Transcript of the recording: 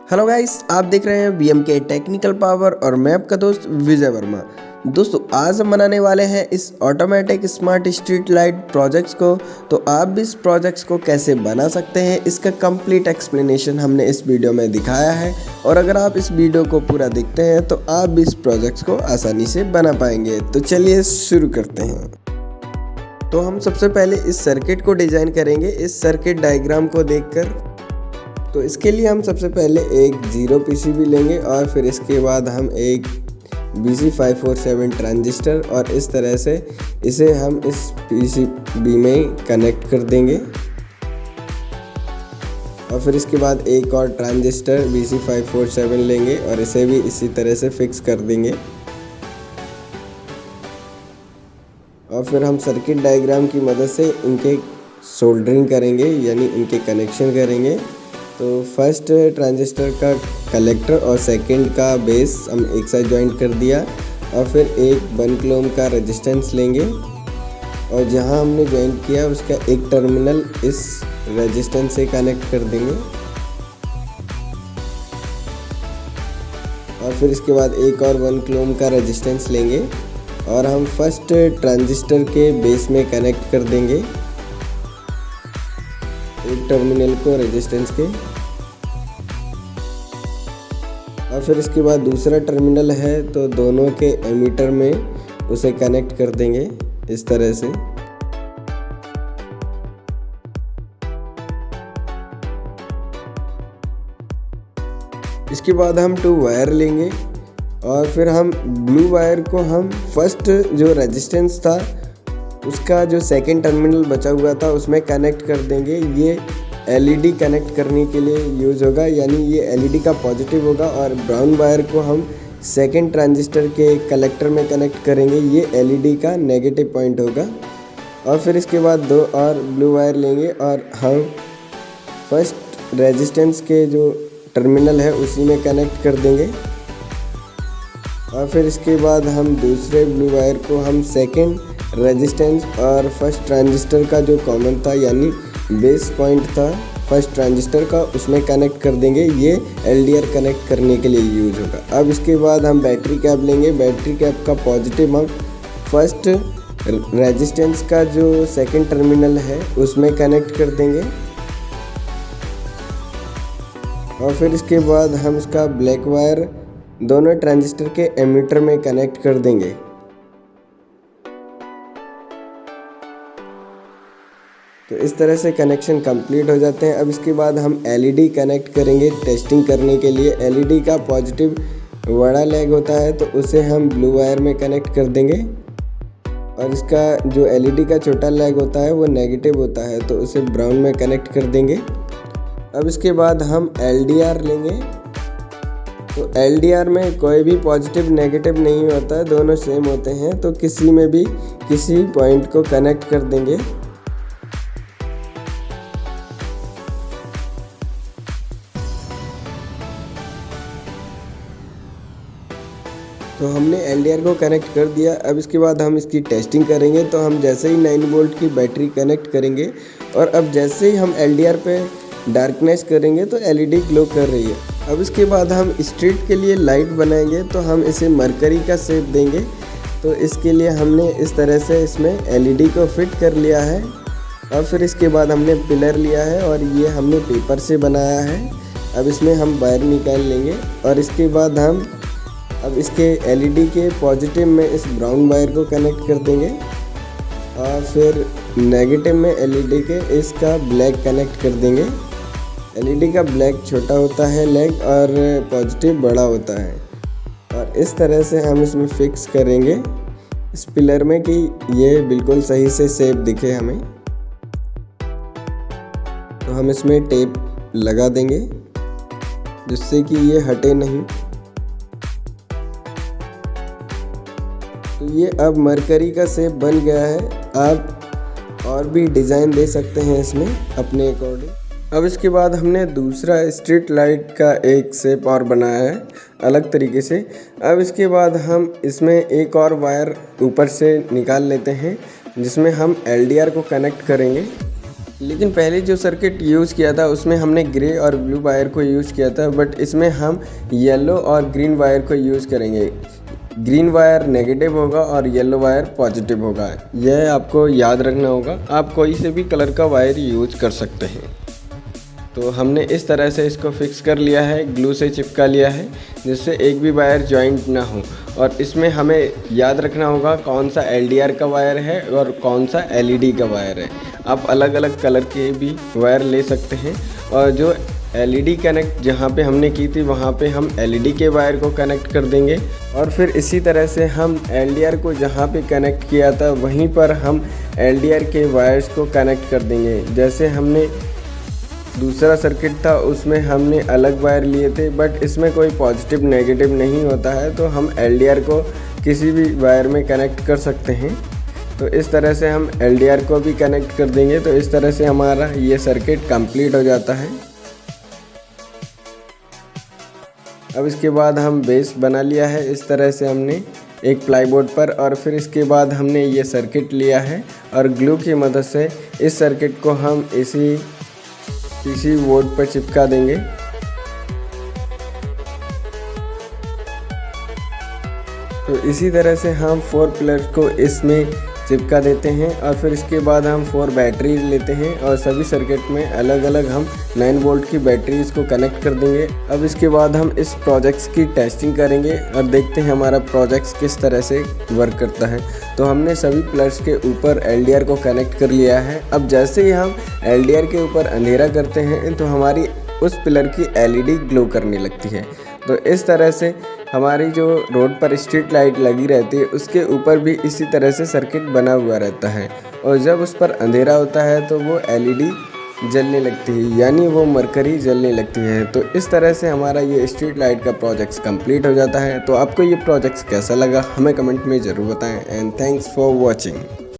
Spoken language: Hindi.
हेलो गाइस, आप देख रहे हैं BMK टेक्निकल पावर और मैं आपका दोस्त विजय वर्मा। दोस्तों, आज हम बनाने वाले हैं इस automatic smart street light projects को। तो आप भी इस प्रोजेक्ट्स को कैसे बना सकते हैं, इसका कंप्लीट एक्सप्लेनेशन हमने इस वीडियो में दिखाया है। और अगर आप इस वीडियो को पूरा देखते हैं तो आप भी इस प्रोजेक्ट्स को आसानी से बना पाएंगे। तो चलिए शुरू करते हैं। तो हम सबसे पहले इस सर्किट को डिज़ाइन करेंगे इस सर्किट डायग्राम को देखकर। तो इसके लिए हम सबसे पहले एक 0 PCB लेंगे और फिर इसके बाद हम एक BC547 ट्रांजिस्टर और इस तरह से इसे हम इस PCB में कनेक्ट कर देंगे। और फिर इसके बाद एक और ट्रांजिस्टर BC547 लेंगे और इसे भी इसी तरह से फिक्स कर देंगे। और फिर हम सर्किट डायग्राम की मदद से इनके सोल्डरिंग करेंगे, यानी इनके कनेक्शन करेंगे। तो फर्स्ट ट्रांजिस्टर का कलेक्टर और सेकंड का बेस हम एक साथ ज्वाइंट कर दिया। और फिर एक 1 किलो ओम का रेजिस्टेंस लेंगे और जहां हमने ज्वाइंट किया उसका एक टर्मिनल इस रेजिस्टेंस से कनेक्ट कर देंगे। और फिर इसके बाद एक और 1 किलो ओम का रेजिस्टेंस लेंगे और हम फर्स्ट ट्रांजिस्टर के बेस में कनेक्ट कर देंगे एक टर्मिनल को रेजिस्टेंस के। और फिर इसके बाद दूसरा टर्मिनल है तो दोनों के एमीटर में उसे कनेक्ट कर देंगे इस तरह से। इसके बाद हम 2 वायर लेंगे और फिर हम ब्लू वायर को हम फर्स्ट जो रेजिस्टेंस था उसका जो सेकंड टर्मिनल बचा हुआ था उसमें कनेक्ट कर देंगे। ये LED कनेक्ट करने के लिए यूज़ होगा, यानी ये LED का पॉजिटिव होगा। और ब्राउन वायर को हम सेकंड ट्रांजिस्टर के कलेक्टर में कनेक्ट करेंगे, ये LED का नेगेटिव पॉइंट होगा। और फिर इसके बाद 2 और ब्लू वायर लेंगे और हम फर्स्ट रेजिस्टेंस के जो टर्मिनल है उसी में कनेक्ट कर देंगे। और फिर इसके बाद हम दूसरे ब्लू वायर को हम सेकेंड रेजिस्टेंस और फर्स्ट ट्रांजिस्टर का जो कॉमन था, यानी बेस पॉइंट था फर्स्ट ट्रांजिस्टर का, उसमें कनेक्ट कर देंगे। ये LDR कनेक्ट करने के लिए यूज होगा। अब इसके बाद हम बैटरी कैप लेंगे। बैटरी कैप का पॉजिटिव हम फर्स्ट रेजिस्टेंस का जो सेकंड टर्मिनल है उसमें कनेक्ट कर देंगे। और फिर इसके बाद हम इसका ब्लैक वायर दोनों ट्रांजिस्टर के एमीटर में कनेक्ट कर देंगे। तो इस तरह से कनेक्शन कंप्लीट हो जाते हैं। अब इसके बाद हम LED कनेक्ट करेंगे टेस्टिंग करने के लिए। LED का पॉजिटिव बड़ा लेग होता है तो उसे हम ब्लू वायर में कनेक्ट कर देंगे और इसका जो LED का छोटा लेग होता है वो नेगेटिव होता है तो उसे ब्राउन में कनेक्ट कर देंगे। अब इसके बाद हम LDR लेंगे। तो LDR में कोई भी पॉजिटिव नेगेटिव नहीं होता है, दोनों सेम होते हैं। तो किसी में भी किसी पॉइंट को कनेक्ट कर देंगे। तो हमने LDR को कनेक्ट कर दिया। अब इसके बाद हम इसकी टेस्टिंग करेंगे। तो हम जैसे ही 9 वोल्ट की बैटरी कनेक्ट करेंगे और अब जैसे ही हम LDR पे डार्कनेस करेंगे तो LED ग्लो कर रही है। अब इसके बाद हम स्ट्रीट के लिए लाइट बनाएंगे। तो हम इसे मरकरी का शेप देंगे। तो इसके लिए हमने इस तरह से इसमें LED को फिट कर लिया है। और फिर इसके बाद हमने पिलर लिया है और ये हमने पेपर से बनाया है। अब इसमें हम वायर निकाल लेंगे और इसके बाद हम अब इसके LED के पॉजिटिव में इस ब्राउन वायर को कनेक्ट कर देंगे और फिर नेगेटिव में LED के इसका ब्लैक कनेक्ट कर देंगे। LED का ब्लैक छोटा होता है लेग और पॉजिटिव बड़ा होता है। और इस तरह से हम इसमें फिक्स करेंगे इस पिलर में कि ये बिल्कुल सही से शेप दिखे हमें। तो हम इसमें टेप लगा देंगे जिससे कि ये हटे नहीं। तो ये अब मरकरी का शेप बन गया है। आप और भी डिज़ाइन दे सकते हैं इसमें अपने अकॉर्डिंग। अब इसके बाद हमने दूसरा स्ट्रीट लाइट का एक शेप और बनाया है अलग तरीके से। अब इसके बाद हम इसमें एक और वायर ऊपर से निकाल लेते हैं जिसमें हम LDR को कनेक्ट करेंगे। लेकिन पहले जो सर्किट यूज़ किया था उसमें हमने ग्रे और ब्लू वायर को यूज़ किया था, बट इसमें हम येलो और ग्रीन वायर को यूज़ करेंगे। ग्रीन वायर नेगेटिव होगा और येलो वायर पॉजिटिव होगा, यह आपको याद रखना होगा। आप कोई से भी कलर का वायर यूज कर सकते हैं। तो हमने इस तरह से इसको फिक्स कर लिया है, ग्लू से चिपका लिया है जिससे एक भी वायर जॉइंट ना हो। और इसमें हमें याद रखना होगा कौन सा LDR का वायर है और कौन सा LED का वायर है। आप अलग अलग कलर के भी वायर ले सकते हैं। और जो LED कनेक्ट जहाँ पे हमने की थी वहाँ पे हम LED के वायर को कनेक्ट कर देंगे। और फिर इसी तरह से हम LDR को जहाँ पे कनेक्ट किया था वहीं पर हम LDR के वायर्स को कनेक्ट कर देंगे। जैसे हमने दूसरा सर्किट था उसमें हमने अलग वायर लिए थे, बट इसमें कोई पॉजिटिव नेगेटिव नहीं होता है, तो हम LDR को किसी भी वायर में कनेक्ट कर सकते हैं। तो इस तरह से हम LDR को भी कनेक्ट कर देंगे। तो इस तरह से हमारा ये सर्किट कंप्लीट हो जाता है। अब इसके बाद हम बेस बना लिया है इस तरह से हमने एक प्लाईबोर्ड पर, और फिर इसके बाद हमने ये सर्किट लिया है और ग्लू की मदद से इस सर्किट को हम इसी बोर्ड पर चिपका देंगे। तो इसी तरह से हम 4 पिलर को इसमें चिपका देते हैं और फिर इसके बाद हम 4 बैटरी लेते हैं और सभी सर्किट में अलग अलग हम 9 वोल्ट की बैटरीज को कनेक्ट कर देंगे। अब इसके बाद हम इस प्रोजेक्ट्स की टेस्टिंग करेंगे और देखते हैं हमारा प्रोजेक्ट्स किस तरह से वर्क करता है। तो हमने सभी पिलर्स के ऊपर LDR को कनेक्ट कर लिया है। अब जैसे ही हम LDR के ऊपर अंधेरा करते हैं तो हमारी उस पिलर की LED ग्लो करने लगती है। तो इस तरह से हमारी जो रोड पर स्ट्रीट लाइट लगी रहती है उसके ऊपर भी इसी तरह से सर्किट बना हुआ रहता है, और जब उस पर अंधेरा होता है तो वो LED जलने लगती है, यानी वो मरकरी जलने लगती है। तो इस तरह से हमारा ये स्ट्रीट लाइट का प्रोजेक्ट कंप्लीट हो जाता है। तो आपको ये प्रोजेक्ट कैसा लगा हमें कमेंट में ज़रूर बताएं। And thanks for watching.